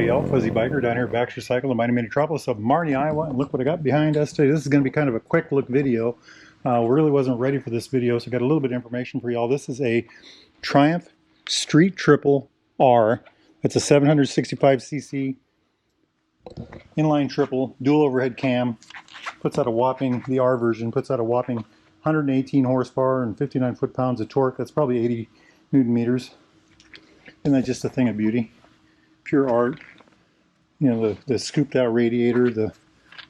everybody, Al Fuzzy Biker down here at Baxter Cycle, the mighty metropolis of Marnie, Iowa. And look what I got behind us today. This is going to be kind of a quick look video. We really wasn't ready for this video, so I got a little bit of information for y'all. This is a Triumph Street Triple R. It's a 765cc inline triple, dual overhead cam. Puts out a whopping, the R version, puts out a whopping 118 horsepower and 59 foot-pounds of torque. That's probably 80 Newton meters. Isn't that just a thing of beauty? Pure art. You know, the scooped out radiator, the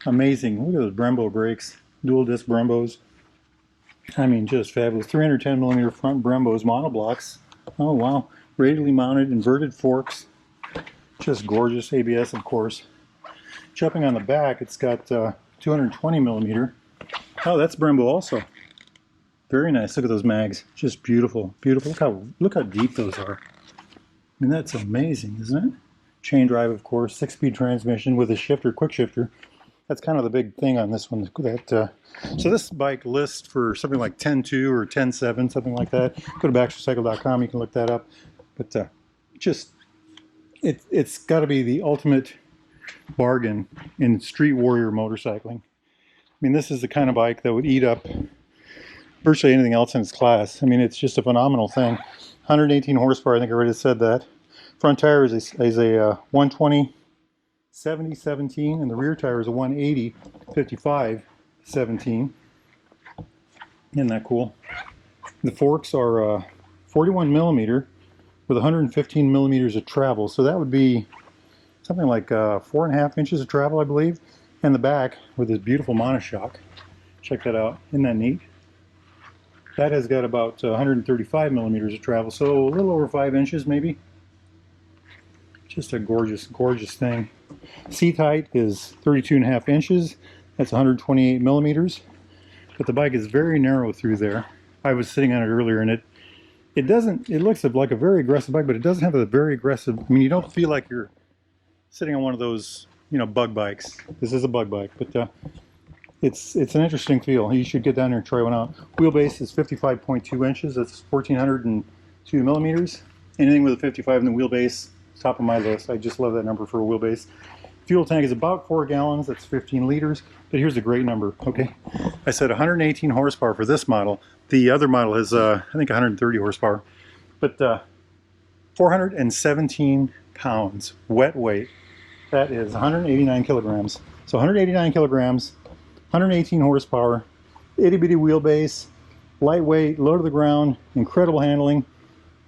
amazing, look at those Brembo brakes, dual disc Brembos. I mean, just fabulous. 310 millimeter front Brembos monoblocks. Oh wow. Radially mounted inverted forks. Just gorgeous. ABS, of course. Jumping on the back, it's got 220 millimeter. Oh, that's Brembo also. Very nice. Look at those mags. Just beautiful. Beautiful. Look how deep those are. I mean, that's amazing, isn't it? Chain drive, of course, 6-speed transmission with a shifter, quick shifter. That's kind of the big thing on this one. So this bike lists for something like 10.2 or 10.7, something like that. Go to baxtercycle.com, you can look that up. But it's got to be the ultimate bargain in street warrior motorcycling. I mean, this is the kind of bike that would eat up virtually anything else in its class. I mean, it's just a phenomenal thing. 118 horsepower, I think I already said that. Front tire is a 120 70 17, and the rear tire is a 180 55 17. Isn't that cool? The forks are 41 millimeter with 115 millimeters of travel, so that would be something like 4.5 inches of travel, I believe. And the back with this beautiful monoshock. Check that out. Isn't that neat? That has got about 135 millimeters of travel, so a little over 5 inches maybe. Just a gorgeous, gorgeous thing. Seat height is 32.5 inches. That's 128 millimeters. But the bike is very narrow through there. I was sitting on it earlier, and it looks like a very aggressive bike, but it doesn't have a very aggressive. I mean, you don't feel like you're sitting on one of those, you know, bug bikes. This is a bug bike, but it's an interesting feel. You should get down there and try one out. Wheelbase is 55.2 inches. That's 1,402 millimeters. Anything with a 55 in the wheelbase, top of my list. I just love that number for a wheelbase. Fuel tank is about 4 gallons. That's 15 liters. But here's a great number. Okay, I said 118 horsepower for this model. The other model has, I think, 130 horsepower. But 417 pounds wet weight. That is 189 kilograms. So 189 kilograms, 118 horsepower, itty bitty wheelbase, lightweight, low to the ground, incredible handling,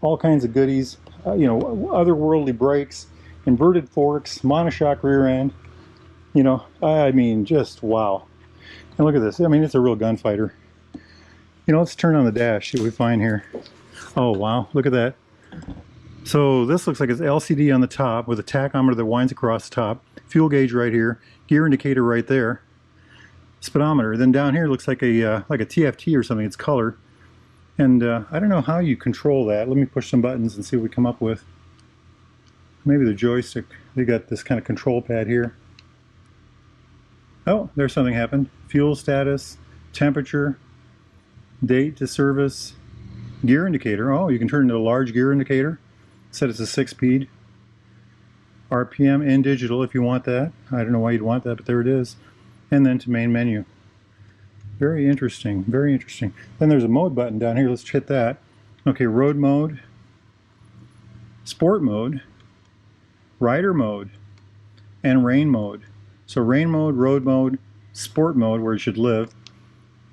all kinds of goodies. You know, otherworldly brakes, inverted forks, monoshock rear end. You know, I mean, just wow. And look at this. I mean, it's a real gunfighter. You know, let's turn on the dash, see what we find here. Oh, wow. Look at that. So this looks like it's LCD on the top with a tachometer that winds across the top. Fuel gauge right here. Gear indicator right there. Speedometer. Then down here looks like a TFT or something. It's color. And I don't know how you control that. Let me push some buttons and see what we come up with. Maybe the joystick. They got this kind of control pad here. Oh, there's something happened. Fuel status, temperature, date to service, gear indicator. Oh, you can turn into a large gear indicator. Said it's a 6-speed. RPM in digital if you want that. I don't know why you'd want that, but there it is. And then to main menu. Very interesting, very interesting. Then there's a mode button down here. Let's hit that. Okay, road mode, sport mode, rider mode, and rain mode. So rain mode, road mode, sport mode, where it should live,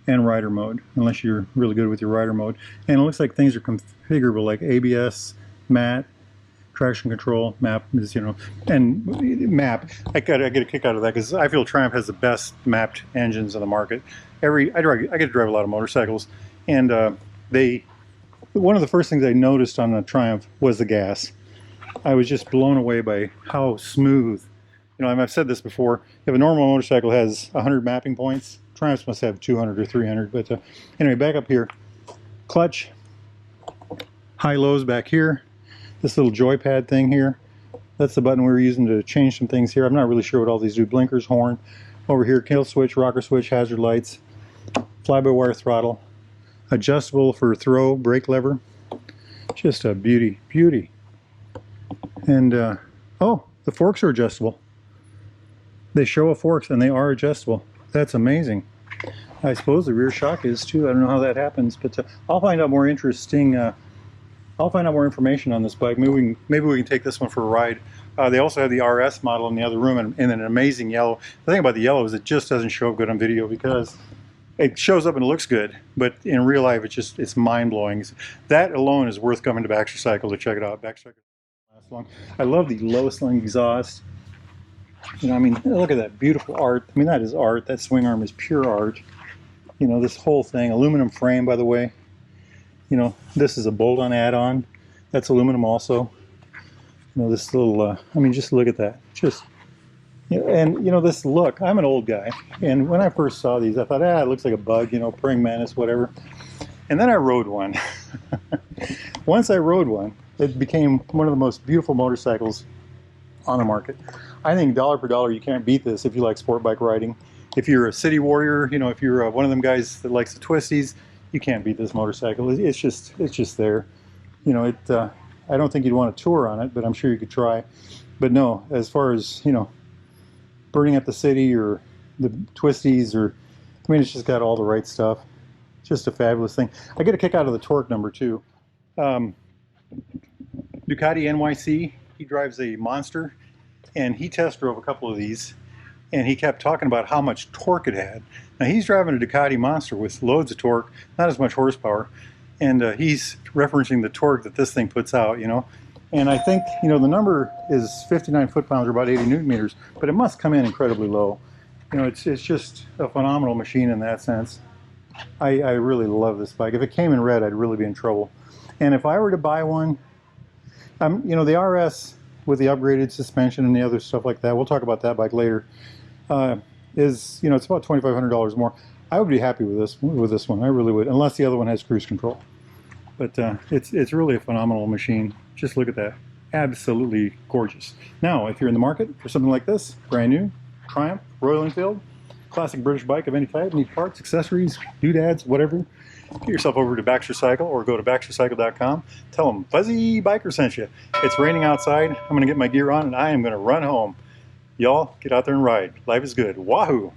and rider mode, unless you're really good with your rider mode. And it looks like things are configurable, like ABS, matte, traction control, map, you know, and map. I get a kick out of that because I feel Triumph has the best mapped engines on the market. I get to drive a lot of motorcycles, and one of the first things I noticed on the Triumph was the gas. I was just blown away by how smooth. You know, I've said this before. If a normal motorcycle has 100 mapping points, Triumphs must have 200 or 300. But anyway, back up here. Clutch, high lows back here. This little joypad thing here, that's the button we were using to change some things here. I'm not really sure what all these do. Blinkers, horn. Over here, kill switch, rocker switch, hazard lights, fly-by-wire throttle, adjustable for throw, brake lever. Just a beauty, beauty. And oh, The forks are adjustable. They show forks and they are adjustable. That's amazing. I suppose the rear shock is too. I don't know how that happens, but I'll find out more interesting. I'll find out more information on this bike. Maybe we can take this one for a ride. They also have the RS model in the other room in an amazing yellow. The thing about the yellow is it just doesn't show up good on video because it shows up and it looks good, but in real life it's mind-blowing. That alone is worth coming to Baxter Cycle to check it out. Baxter Cycle lasts long. I love the low slung exhaust. You know, I mean, look at that beautiful art. I mean, that is art. That swing arm is pure art. You know, this whole thing, aluminum frame, by the way. You know, this is a bolt-on add-on. That's aluminum also. You know, this little, I mean, just look at that. Just, you know, and, you know, this look, I'm an old guy. And when I first saw these, I thought, it looks like a bug, you know, praying mantis, whatever. And then I rode one. Once I rode one, it became one of the most beautiful motorcycles on the market. I think dollar per dollar, you can't beat this if you like sport bike riding. If you're a city warrior, you know, if you're one of them guys that likes the twisties, you can't beat this motorcycle. It's just there. You know, I don't think you'd want to tour on it, but I'm sure you could try. But no, as far as, you know, burning up the city or the twisties, or, I mean, it's just got all the right stuff. It's just a fabulous thing. I get a kick out of the torque number too. Ducati NYC, he drives a Monster, and he test drove a couple of these, and he kept talking about how much torque it had. Now he's driving a Ducati Monster with loads of torque, not as much horsepower, and he's referencing the torque that this thing puts out, you know. And I think, you know, the number is 59 foot-pounds or about 80 newton meters, but it must come in incredibly low. You know, it's just a phenomenal machine in that sense. I really love this bike. If it came in red, I'd really be in trouble. And if I were to buy one, you know, the RS with the upgraded suspension and the other stuff like that, we'll talk about that bike later, is, you know, it's about $2,500 more. I would be happy with this one. I really would, unless the other one has cruise control. But it's really a phenomenal machine. Just look at that. Absolutely gorgeous. Now, if you're in the market for something like this, brand new, Triumph, Royal Enfield, classic British bike of any type, need parts, accessories, doodads, whatever, get yourself over to Baxter Cycle or go to baxtercycle.com. Tell them Fuzzy Biker sent you. It's raining outside. I'm going to get my gear on and I am going to run home. Y'all, get out there and ride. Life is good. Wahoo!